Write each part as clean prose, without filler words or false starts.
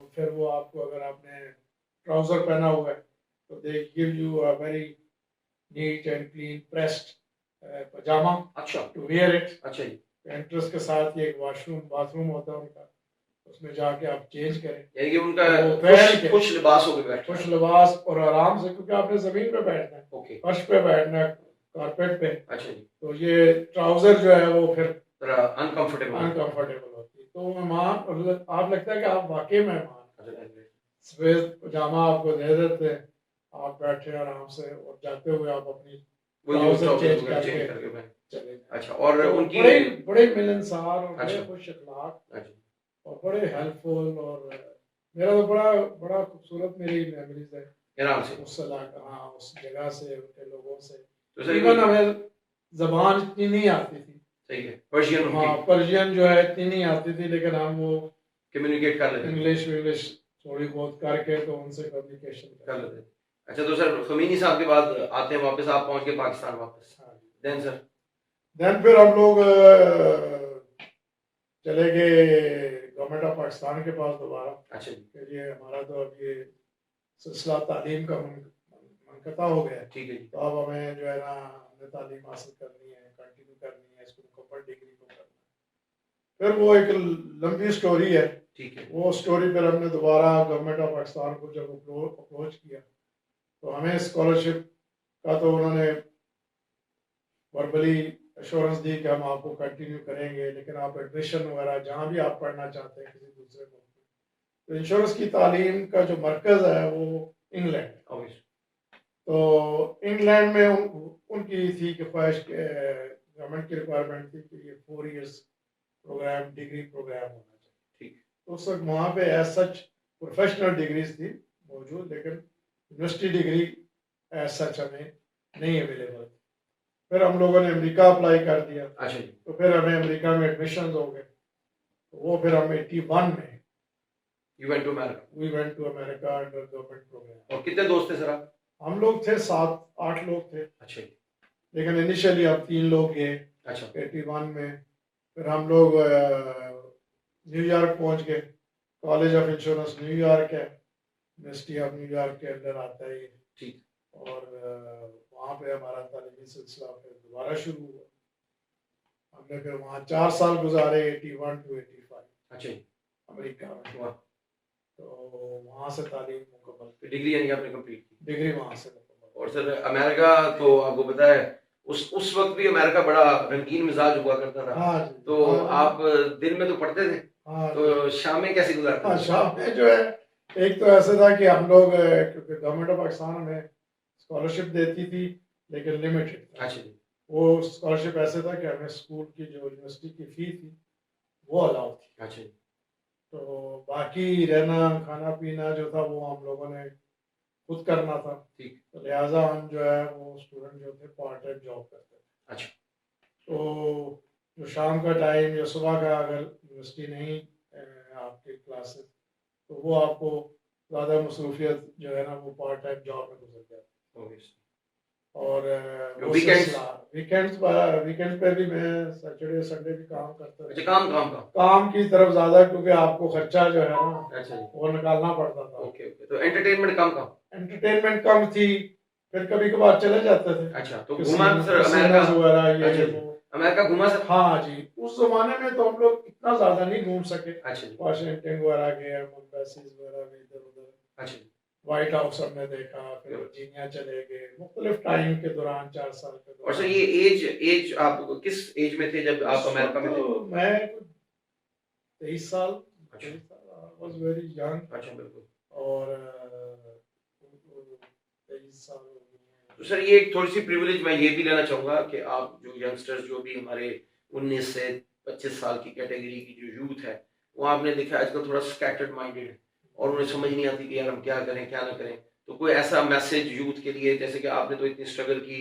फिर वो आपको, अगर आपने ट्राउजर पहना हुआ है तो they give you a very neat and clean pressed pyjama अच्छा टू वेयर इट। अच्छा जी। एंट्रेंस के साथ ही एक वॉशरूम बाथरूम होता है उनका, उसमें जाके आप चेंज करें। यानी कि उनका वो पहन के खुश लिबास हो के बैठना खुश है। लिबास और आराम से, क्योंकि आपने जमीन पे बैठना है, ओके फर्श पे बैठना है, कारपेट पे। अच्छा जी। तो ये ट्राउजर जो है वो फिर थोड़ा अनकंफर्टेबल अनकंफर्टेबल होती है। तो मेहमान, आप लगता है कि आप वाकई मेहमान, अच्छा सफेद पजामा आपको दे देते हैं, आप बैठे आराम से और जाते हुए आप अपनी वो जो ट्राउजर ट्राउजर चेंज वगैरह चेंज करके करके पहन। चले जाए। अच्छा और तो उनकी बड़े बड़े मिलनसार और बड़े अच्छा खुश अखलाक अच्छा और बड़े हेल्पफुल। और मेरा तो बड़ा बड़ा खूबसूरत मेरी मेमोरीज है ईरान से। उस इलाका, हाँ, उस जगह से, उनके लोगों से। तो सर इवन हमें जबान इतनी नहीं आती थी, सही है पर्शियन हाँ, उनकी पर्शियन जो है इतनी नहीं आती थी, लेकिन हम वो कम्युनिकेट कर लेते थे। इंग्लिश विंग्लिश थोड़ी बहुत करके तो उनसे कम्युनिकेशन कर लेते थे। अच्छा तो सर खमीनी साहब के बाद आते हैं वापस, आप पहुंच गए पाकिस्तान वापस। हाँ। देन सर देन फिर हम लोग चले गए गवर्नमेंट ऑफ पाकिस्तान के पास दोबारा। अच्छा जी कि ये हमारा तो अब ये सिलसिला तालीम का मुनक़ता हो गया है, ठीक है जी तो अब हमें जो है ना, हमने तालीम हासिल करनी है, कंटिन्यू करनी है, इसको मुकम्मल डिग्री को करना है। फिर वो एक लंबी स्टोरी है, ठीक है वो स्टोरी फिर हमने दोबारा गवर्नमेंट ऑफ पाकिस्तान को जब अप्रोच किया तो हमें स्कॉलरशिप का तो उन्होंने वर्बली एश्योरेंस दी कि हम आपको कंटिन्यू करेंगे, लेकिन आप एडमिशन वगैरह जहाँ भी आप पढ़ना चाहते हैं किसी दूसरे मुल्क में, तो इंश्योरेंस की तालीम का जो मरकज़ है वो इंग्लैंड है। ऑब्वियस तो इंग्लैंड में उनकी थी कि ख्वाहिश के, गवर्नमेंट की रिक्वायरमेंट थी कि ये 4 इयर्स प्रोग्राम, डिग्री प्रोग्राम होना चाहिए। ठीक तो उस वक्त वहाँ पे एज सच प्रोफेशनल डिग्रीज थी मौजूद, लेकिन यूनिवर्सिटी डिग्री एज सच हमें नहीं अवेलेबल थी। फिर हम लोगों ने अमेरिका अप्लाई कर दिया, अच्छा जी तो फिर हमें अमेरिका में एडमिशन हो गए। तो वो फिर हम 81 में you went to America. We went to America under government programme. और कितने दोस्त थे सर आप? हम लोग थे 7-8 लोग थे, अच्छा जी लेकिन इनिशियली अब 3 लोग गए अच्छा 81 में। फिर हम लोग न्यूयॉर्क पहुंच गए। कॉलेज ऑफ इंश्योरेंस न्यूयॉर्क है, यूनिवर्सिटी ऑफ न्यूयॉर्क के अंदर आता है ये। ठीक और वहाँ पे हमारा तालीमी सिलसिला फिर दोबारा शुरू हुआ। हमने फिर वहाँ 4 साल गुजारे 81 टू 85 अच्छा जी अमेरिका में। वाह तो वहाँ से तालीम मुकम्मल की, डिग्री यानी कि आपने कंप्लीट की। डिग्री वहाँ से मुकम्मल। और सर अमेरिका तो आपको पता है उस वक्त भी अमेरिका बड़ा रंगीन मिजाज हुआ करता था। हाँ जी, तो हाँ जी, आप दिन में तो पढ़ते थे, हाँ तो शाम में कैसे गुजारते हाँ, थे? शाम में जो है, एक तो ऐसा था कि हम लोग, क्योंकि गवर्नमेंट ऑफ पाकिस्तान हमें स्कॉलरशिप देती थी लेकिन लिमिटेड था। अच्छा जी वो स्कॉलरशिप ऐसे था कि हमें स्कूल की जो यूनिवर्सिटी की फी थी वो अलाउ थी। अच्छा जी तो बाकी रहना खाना पीना जो था वो हम लोगों ने खुद करना था। ठीक तो लिहाजा हम जो है वो स्टूडेंट जो थे पार्ट टाइम जॉब करते थे। अच्छा तो जो शाम का टाइम या सुबह का, अगर यूनिवर्सिटी नहीं आपकी क्लासेस, तो वो आपको ज़्यादा मसरूफियत जो है ना वो पार्ट टाइम जॉब में गुजर जाती। ऑब्वियसली और जो वो वीकेंड्स सिलसिला वीकेंड्स पे भी मैं सैटरडे संडे भी काम करता अच्छा था। काम का काम की तरफ ज़्यादा, क्योंकि आपको खर्चा जो है ना अच्छा जी वो निकालना पड़ता था। ओके ओके तो एंटरटेनमेंट कम एंटरटेनमेंट कम थी, फिर कभी कभार चले जाते थे अच्छा तो घुमा सर अमेरिका। कैसीनोज वगैरह ये अच्छा जी वो। अमेरिका घुमा सर। हाँ जी, उस जमाने में तो हम लोग इतना ज्यादा नहीं घूम सके। अच्छा जी वाशिंगटन वगैरह गए, एम्बेसीज वगैरह भी इधर उधर, अच्छा जी व्हाइट हाउस हमने देखा, फिर वर्जीनिया चले गए, मुख्तलिफ टाइम के दौरान 4 साल के और सर दौरान। ये एज आप किस एज में थे जब आप उस अमेरिका में थे? वक्त मैं 23 साल, अच्छा 23 साल वाज वेरी यंग। अच्छा बिल्कुल। और 23 साल हो गए हैं। तो सर ये एक थोड़ी सी प्रिविलेज मैं ये भी लेना चाहूँगा कि आप जो यंगस्टर्स जो भी हमारे 19 से 25 साल की कैटेगरी की जो यूथ है वो आपने देखा आजकल थोड़ा स्कैटर्ड माइंडेड है और उन्हें समझ नहीं आती कि यार हम क्या करें क्या ना करें। तो कोई ऐसा मैसेज यूथ के लिए, जैसे कि आपने तो इतनी स्ट्रगल की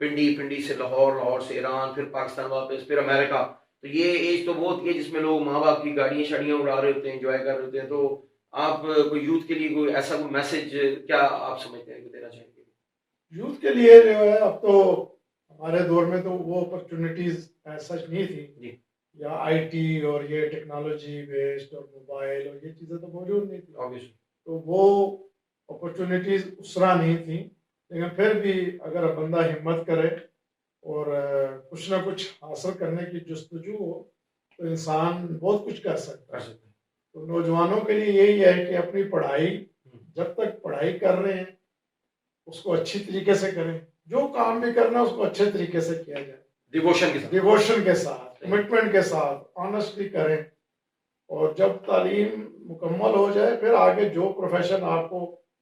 पिंडी से लाहौर, लाहौर से ईरान, फिर पाकिस्तान वापस, फिर अमेरिका, तो ये एज तो बहुत है जिसमें लोग माँ बाप की गाड़ियाँ शाड़ियाँ उड़ा रहे होते हैं, एंजॉय कर रहे होते हैं। तो आप कोई यूथ के लिए कोई ऐसा कोई मैसेज क्या आप समझते हैं कि देना चाहेंगे? यूथ के लिए जो है, अब तो हमारे दौर में तो वो अपॉर्चुनिटीज सच नहीं थी। जी या आईटी और ये टेक्नोलॉजी बेस्ड और मोबाइल और ये चीज़ें तो मौजूद नहीं थी, ऑब्वियसली। तो वो अपॉर्चुनिटीज उस तरह नहीं थी। लेकिन फिर भी अगर बंदा हिम्मत करे और कुछ ना कुछ हासिल करने की जस्तजू हो तो इंसान बहुत कुछ कर सकता कर है। सकते हैं। तो नौजवानों के लिए यही है कि अपनी पढ़ाई, जब तक पढ़ाई कर रहे हैं उसको अच्छी तरीके से करें, जो काम भी करना है उसको अच्छे तरीके से किया जाए, डिवोशन के साथ। डिवोशन के साथ, सही। कमिटमेंट के साथ, ऑनेस्टली करें। और जब तालीम मुकम्मल हो जाए फिर आगे जो प्रोफेशन आपको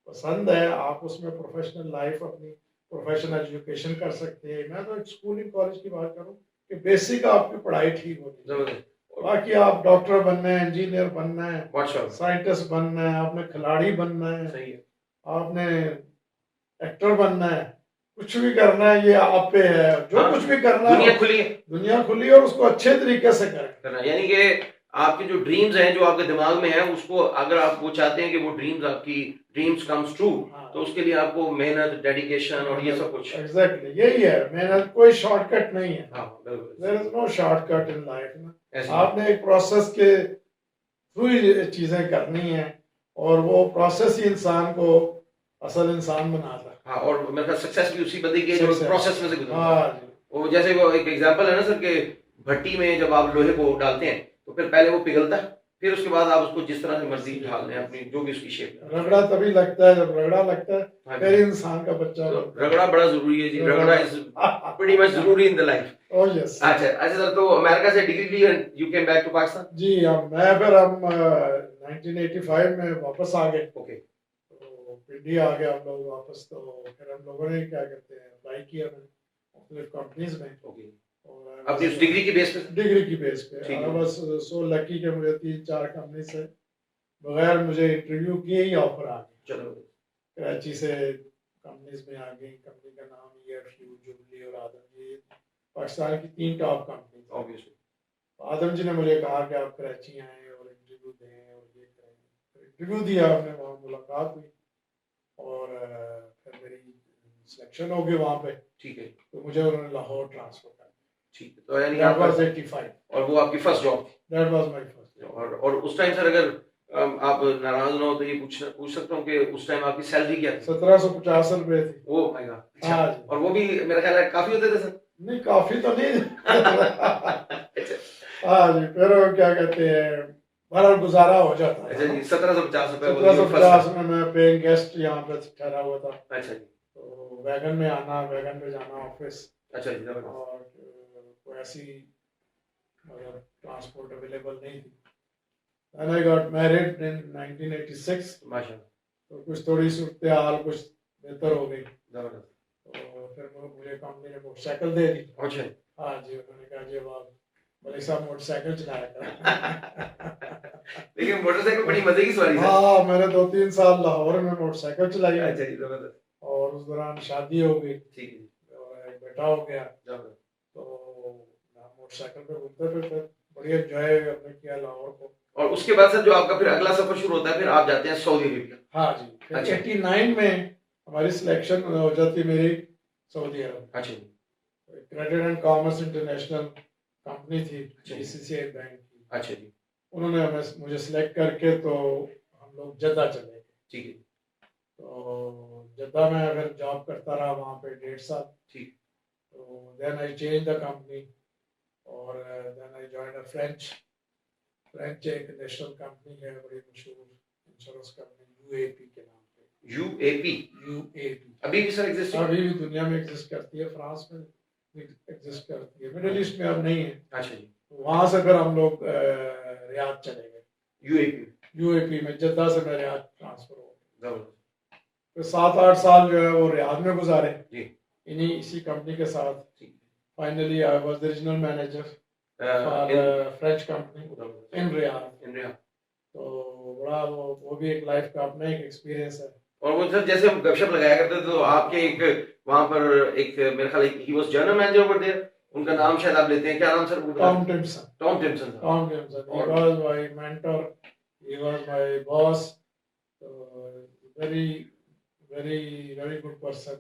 पसंद है आप उसमें प्रोफेशनल लाइफ अपनी प्रोफेशनल एजुकेशन कर सकते हैं। मैं तो स्कूलिंग कॉलेज की बात करूं कि बेसिक आपकी पढ़ाई ठीक होनी चाहिए। जबरदस्त। और बाकी आप डॉक्टर बनना है, इंजीनियर बनना है, माशाल्लाह। साइंटिस्ट बनना है, आपने खिलाड़ी बनना है, सही है। आपने एक्टर बनना है, कुछ भी करना है ये आप पे है। जो हाँ, कुछ भी करना है दुनिया खुली है। दुनिया खुली है और उसको अच्छे तरीके से करें। करना यानी कि आपके जो ड्रीम्स हैं जो आपके दिमाग में है उसको अगर आप वो चाहते हैं कि वो ड्रीम्स आपकी ड्रीम्स कम्स ट्रू, हाँ। तो उसके लिए आपको मेहनत, डेडिकेशन और ये सब कुछ। एग्जैक्टली यही है, मेहनत कोई शॉर्टकट नहीं है। हाँ बिल्कुल। There is no shortcut in life ना। ऐसे आपने एक प्रोसेस के थ्रू ही चीजें करनी है और वो प्रोसेस ही इंसान को असल इंसान बनाता है। हाँ, और मेरे ख्याल सक्सेस भी उसी बंदे की है जो Success। प्रोसेस में से गुजरता है। हाँ जी, वो जैसे वो एक एग्जांपल है ना सर कि भट्टी में जब आप लोहे को डालते हैं तो फिर पहले वो पिघलता है, फिर उसके बाद आप उसको जिस तरह से मर्जी ढाल लें अपनी जो भी उसकी शेप है। रगड़ा तभी लगता है जब रगड़ा लगता है हाँ फिर जी। इंसान का बच्चा तो बनता है। रगड़ा बड़ा जरूरी है जी, रगड़ा इज प्रीटी मच जरूरी in the life. Oh yes. अच्छा अच्छा सर, तो अमेरिका से डिग्री ली and you came back to Pakistan? जी हम 1985 में वापस आ गए। ओके। तो पिंडी आ गए हम लोग वापस। तो फिर हम लोगों ने क्या कहते हैं अप्लाई किया मैंने मुख्तलिफ कंपनीज में। ओके। और अपनी उस डिग्री की बेस पे? डिग्री की बेस पे ठीक है। आई वाज सो लकी कि मुझे 3-4 कंपनी से बगैर मुझे इंटरव्यू किए ही ऑफर आ गया। चलो। कराची से कंपनीज में आ गई। कंपनी का नाम EFU, जुबली और आदम जी, पाकिस्तान की 3 टॉप कंपनी। ऑब्वियसली। आदम जी ने मुझे कहा कि आप कराची आए और इंटरव्यू दें और ये करें। इंटरव्यू दिया, हमने वहाँ मुलाकात हुई और फिर मेरी सिलेक्शन हो गई वहाँ पे। ठीक है। तो मुझे उन्होंने लाहौर ट्रांसफर कर दिया। ठीक है, तो यानी दैट आपका वाज 85 और वो आपकी फर्स्ट जॉब थी? That was my first. और उस टाइम सर अगर आप नाराज ना हो तो ये पूछ सकता हूँ कि उस टाइम आपकी सैलरी क्या थी? 1750 रुपए थी। Oh my God. हाँ जी। और वो भी मेरा ख्याल है काफी होते थे सर? नहीं काफी तो नहीं। अच्छा। हाँ जी, फिर वो क्या कहते हैं बहरहाल गुजारा हो जाता है। अच्छा जी, 1750 रुपए। 1750 में मैं पेइंग गेस्ट यहाँ पे ठहरा हुआ था। अच्छा जी। तो वैगन में आना, वैगन पे जाना ऑफिस। अच्छा जी, जबरदस्त। और कोई ऐसी मतलब ट्रांसपोर्ट अवेलेबल नहीं थी। Then I got married in 1986। माशाल्लाह। तो कुछ थोड़ी सूरत हाल कुछ बेहतर हो गई। जबरदस्त। तो फिर मुझे कंपनी ने मोटरसाइकिल दे दी। अच्छा। हाँ जी, उन्होंने कहा जी अब आप मलिक साहब मोटरसाइकिल चलाया करें। लेकिन मोटरसाइकिल बड़ी मजे की सवारी सर। हाँ, मैंने 2-3 साल लाहौर में मोटरसाइकिल चलाई। अच्छा जी, जबरदस्त। और उस दौरान शादी हो गई। ठीक है। और एक बेटा हो गया। जबरदस्त। तो मोटरसाइकिल पे घूमते फिरते बढ़िया एंजॉय हमने किया लाहौर को। और उसके बाद सर जो आपका फिर अगला सफर शुरू होता है, फिर आप जाते हैं सऊदी अरेबिया? हाँ जी, फिर अच्छा। 89 में हमारी सिलेक्शन हो जाती मेरी सऊदी अरब। अच्छा जी। Credit and commerce international company थी, अच्छा। BCCI बैंक की। अच्छा जी। उन्होंने मुझे सिलेक्ट करके तो हम लोग जद्दा चले गए। ठीक है। तो जद्दा में अगर जॉब करता रहा वहाँ पे 1.5 साल। ठीक। तो then I change the company और then I joined a French एक नेशनल कंपनी है बड़ी मशहूर इंश्योरेंस कंपनी, UAP के नाम पे। UAP? UAP अभी भी सर एग्जिस्ट? अभी भी दुनिया में एग्जिस्ट करती है, फ्रांस में एग्जिस्ट करती है, मिडिल ईस्ट में अब नहीं है। अच्छा जी। वहां से फिर हम लोग रियाद चले गए। UAP में जद्दा से मैं रियाद ट्रांसफर हो गया। जबरदस्त। फिर 7-8 साल जो है वो रियाद में गुजारे जी। इसी कंपनी के साथ। ठीक। Finally I was the regional manager for French company in Riyadh. तो बड़ा वो भी एक लाइफ का अपना एक एक्सपीरियंस है। और वो सर जैसे हम गपशप लगाया करते थे तो आपके एक वहां पर एक मेरे ख्याल he was general manager over there, उनका नाम शायद आप लेते हैं, क्या नाम sir? Tom Timson. Tom Timson. Tom Timson, he was my mentor, he was my boss, so very very very good person।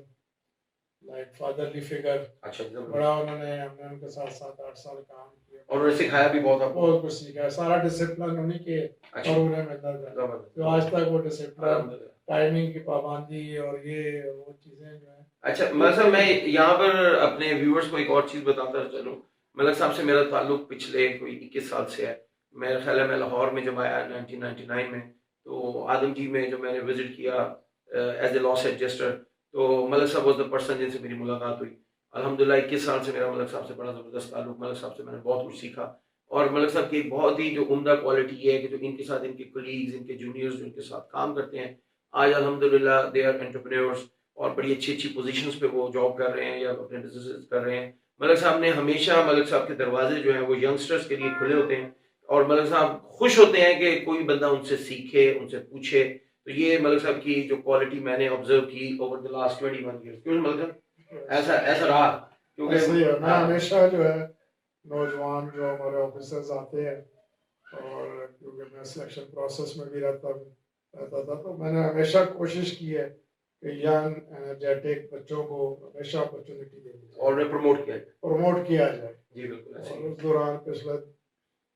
Like fatherly figure. अच्छा जबरदस्त। बड़ा हमने उनके साथ 7-8 साल काम किया और उन्हें सिखाया भी बहुत आपको। बहुत कुछ सीखा, सारा डिसिप्लिन उन्हीं के अच्छा और उन्हें मिलता था, जबरदस्त। तो आज तक वो डिसिप्लिन, अल्हम्दुलिल्लाह। टाइमिंग की पाबंदी और ये वो चीजें जो है। अच्छा मलक साहब, मैं यहाँ पर अपने व्यूअर्स को एक और चीज़ बताता चलूँ। मलक साहब से मेरा ताल्लुक पिछले कोई 21 साल से है। मेरा ख्याल है मैं लाहौर में जब आया 1999 में, तो आदमजी में जब मैंने विजिट किया एज ए लॉस एडजस्टर, तो मलक साहब वॉज द पर्सन जिनसे मेरी मुलाकात हुई। अल्हम्दुलिल्लाह 21 साल से मेरा मलक साहब से बड़ा ज़बरदस्त ताल्लुक। मलक साहब से मैंने बहुत कुछ सीखा, और मलक साहब की एक बहुत ही जो उम्दा क्वालिटी ये है कि जो इनके साथ इनके कलीग्स, इनके जूनियर्स जो इनके साथ काम करते हैं, आज अल्हम्दुलिल्लाह दे आर एंटरप्रेन्योर्स और बड़ी अच्छी-अच्छी पोज़ीशंस पे वो जॉब कर रहे हैं या अपने बिज़नेसेस कर रहे हैं। मलिक साहब ने हमेशा, मलिक साहब के दरवाज़े जो हैं वो यंगस्टर्स के लिए खुले होते हैं, और मलिक साहब खुश होते हैं कि कोई बंदा उनसे सीखे, उनसे पूछे। तो ये मलिक साहब की जो क्वालिटी मैंने ऑब्ज़र्व की ओवर द लास्ट 21 ईयर्स। क्यों मलिक साहब? ऐसा ऐसा रहा क्योंकि ऐसे ही है। मैं हाँ, हमेशा जो है नौजवान जो हमारे ऑफिसर्स आते हैं, और क्योंकि मैं सिलेक्शन प्रोसेस में भी रहता था, तो मैंने हमेशा कोशिश की है कि यंग एनर्जेटिक बच्चों को हमेशा अपॉर्चुनिटी देनी चाहिए, और उन्हें प्रमोट किया है। प्रमोट किया जाए। जी बिल्कुल ऐसे और ही। उस दौरान पिछले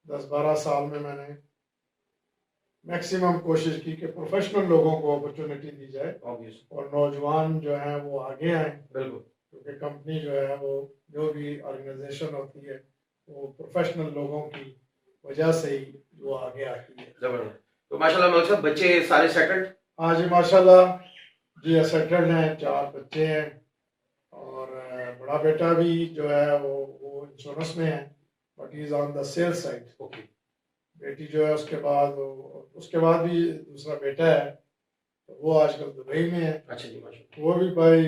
10-12 साल में मैंने मैक्सिमम कोशिश की कि प्रोफेशनल लोगों को अपॉर्चुनिटी दी जाए ऑब्वियस। और नौजवान जो हैं वो आगे आए, बिल्कुल। क्योंकि कंपनी जो है वो जो भी ऑर्गेनाइजेशन होती है वो प्रोफेशनल लोगों की वजह से ही वो आगे आती है। ज़बरदस्त। तो माशाल्लाह मलिक साहब बच्चे सारे सेटल्ड? हाँ जी माशाल्लाह जी, सेटल्ड हैं, 4 बच्चे हैं, और बड़ा बेटा भी जो है वो इंश्योरेंस में है, but he is on the sales side. Okay. बेटी जो है उसके बाद भी दूसरा बेटा है, तो वो आजकल दुबई में है। अच्छा जी माशाल्लाह। वो भी भाई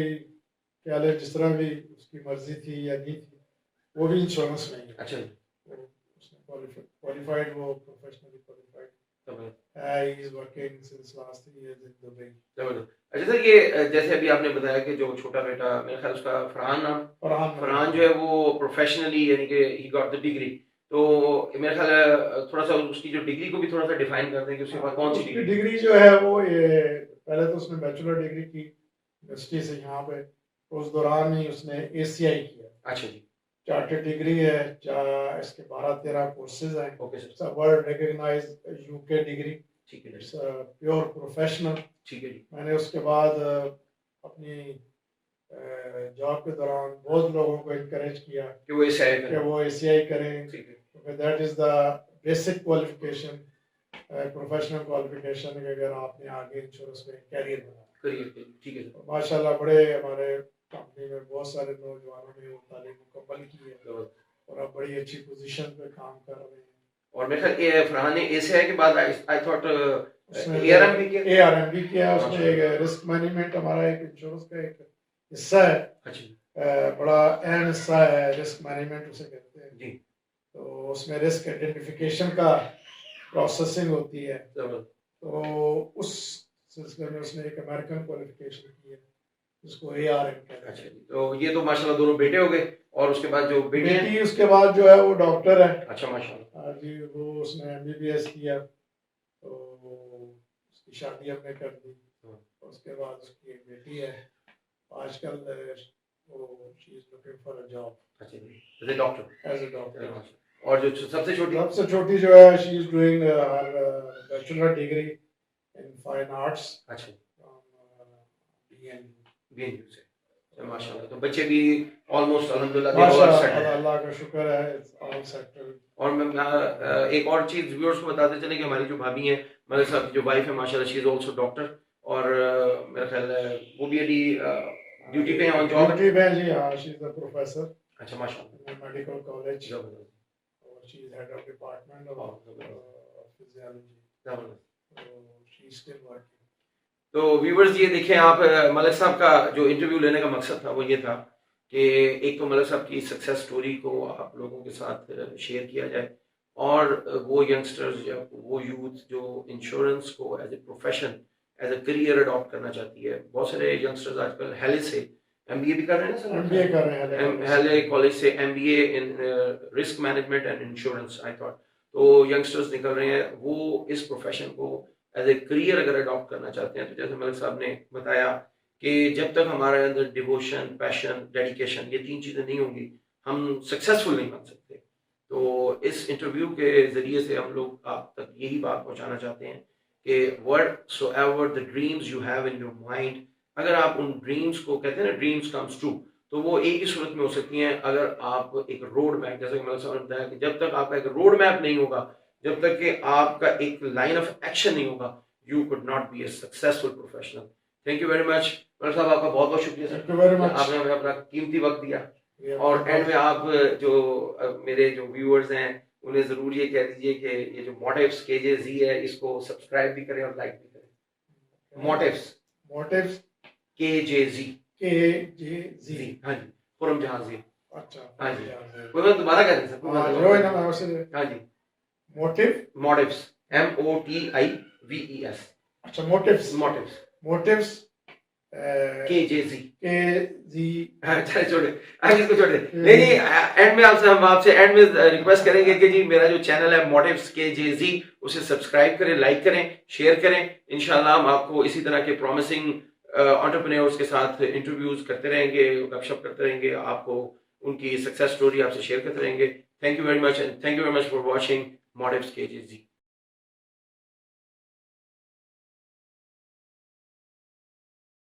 क्या ले, जिस तरह भी उसकी मर्जी थी या नहीं थी, वो भी इंश्योरेंस में ही है। अच्छा जी। तो उसने क्वालिफाइड, वो प्रोफेशनली क्वालिफाइड ज़बरदस्त। है। He is working since last 3 years in Dubai. ज़बरदस्त। अच्छा सर, ये जैसे अभी आपने बताया कि जो छोटा बेटा, मेरे ख्याल उसका फरहान नाम, फरहान जो है वो प्रोफेशनली यानी कि ही गॉट द डिग्री, तो मेरा ख्याल है थोड़ा सा उसकी जो डिग्री को भी थोड़ा सा डिफाइन कर दें कि उसके पास कौन सी डिग्री। डिग्री जो है वो ये, पहले तो उसने बैचलर डिग्री की यूनिवर्सिटी से यहाँ पे, तो उस दौरान ही उसने ACI किया। अच्छा जी। चार्टेड डिग्री है, इसके 12-13 कोर्सेज हैं। Okay sir. World recognised UK degree, ठीक है जी। It's pure professional. ठीक है जी। मैंने उसके बाद अपनी जॉब के दौरान बहुत लोगों को इनकरेज किया कि वो ACI कि वो ACI करें, ठीक है। क्योंकि that is the basic qualification, professional qualification, कि अगर आपने आगे इंश्योरेंस में कैरियर बनाना। करिए ठीक है सर। माशाल्लाह बड़े हमारे कंपनी में बहुत सारे नौजवानों ने वो तालीम मुकम्मल की है ज़बरदस्त। और अब बड़ी अच्छी पोजीशन पे काम कर रहे हैं। और मेरे ख्याल ये फरहान ने ACI के बाद आई थॉट उसने ARM भी किया। ARM भी किया। उसने माशाल्लाह। एक रिस्क मैनेजमेंट, हमारा एक इंश्योरेंस का एक हिस्सा है, अच्छा जी। बड़ा अहम हिस्सा है रिस्क मैनेजमेंट उसे कहते हैं जी। तो उसमें रिस्क आइडेंटिफिकेशन का प्रोसेसिंग होती है। ज़बरदस्त। तो उस सिलसिले में उसने एक अमेरिकन क्वालिफिकेशन की है जिसको ARM कहते अच्छा हैं। जी। तो ये तो माशाल्लाह दोनों बेटे हो गए, और उसके बाद जो बेटी है। बेटी उसके बाद जो है वो डॉक्टर है। अच्छा माशाल्लाह। जी, वो उसने MBBS किया, तो उसकी शादी हमने कर दी। उसके बाद उसकी एक बेटी है, आजकल वो she is looking for a job अच्छा जी, as a doctor. As a doctor. और जो सबसे छोटी जो है she is doing her bachelor degree in fine arts. अच्छा। BNU से। माशाल्लाह, तो बच्चे भी ऑलमोस्ट अल्हम्दुलिल्लाह अल्लाह का शुक्र है, इट्स ऑल सेटल्ड। और मैं एक और चीज़ व्यूअर्स को बताते चले कि हमारी जो भाभी हैं, मलिक साहब की जो वाइफ है माशाल्लाह, शी इज़ आल्सो डॉक्टर, और मेरा ख्याल है वो भी अभी ड्यूटी पे हैं, ऑन जॉब ड्यूटी पे जी। हाँ, शी इज अ प्रोफेसर। अच्छा माशाल्लाह। मेडिकल कॉलेज, ज़बरदस्त। और she is head of department of physiology. ज़बरदस्त। तो शी इज स्टिल वर्किंग। तो व्यूअर्स ये देखें आप, मलिक साहब का जो इंटरव्यू लेने का मकसद था वो ये था कि एक तो मलिक साहब की सक्सेस स्टोरी को आप लोगों के साथ शेयर किया जाए, और वो यंगस्टर्स या वो यूथ जो इंश्योरेंस को as a profession, as a career adopt करना चाहती है। बहुत सारे यंगस्टर्स आजकल हेले से MBA भी कर रहे हैं ना सर? MBA कर रहे हैं हेले कॉलेज से MBA in risk management and insurance I thought. तो यंगस्टर्स निकल रहे हैं, वो इस प्रोफेशन को एज ए करियर अगर अडॉप्ट करना चाहते हैं, तो जैसे मलिक साहब ने बताया कि जब तक हमारे अंदर डिवोशन, पैशन, डेडिकेशन, ये 3 चीज़ें नहीं होंगी, हम सक्सेसफुल नहीं बन सकते। तो इस इंटरव्यू के ज़रिए से हम लोग आप तक यही बात पहुँचाना चाहते हैं कि whatsoever the dreams you have in your mind, अगर आप उन ड्रीम्स को, कहते हैं ना ड्रीम्स कम्स ट्रू, तो वो एक ही सूरत में हो सकती हैं अगर आप एक रोड मैप, जैसे कि मैंने समझ बताया कि जब तक आपका एक रोड मैप नहीं होगा, जब तक कि आपका एक लाइन ऑफ एक्शन नहीं होगा, you could not be a successful professional. Thank you very much Malik साहब, आपका बहुत बहुत शुक्रिया thank sir, you very much. आपने हमें अपना कीमती वक्त दिया। और एंड में आप जो मेरे जो व्यूअर्स हैं उन्हें ज़रूर ये कह दीजिए कि ये जो मोटिव्स KJZ है इसको सब्सक्राइब भी करें और लाइक भी करें। मोटिव्स मोटिव्स KJZ, KJZ, हाँ जी, खुरम जहांजी। अच्छा हाँ जी, हाँ कोई बात दोबारा कह दें सर, कोई बात जो है दोबारा ना करें। मैं उसे हाँ जी, मोटिव, मोटिव्स MOTIVES, अच्छा motives, motives motives KJZ। KZ, हाँ, चलिए छोड़िए, आगे इसको छोड़ दें। नहीं नहीं, एंड में हम आपसे एंड में रिक्वेस्ट करेंगे कि जी मेरा जो चैनल है मोटिव्स KJZ, उसे सब्सक्राइब करें, लाइक करें, शेयर करें। इंशाल्लाह हम आपको इसी तरह के प्रॉमिसिंग एंटरप्रेन्योर्स के साथ इंटरव्यूज करते रहेंगे, गपशप करते रहेंगे, आपको उनकी सक्सेस स्टोरी आपसे शेयर करते रहेंगे। Thank you very much and thank you very much for watching motives KJZ।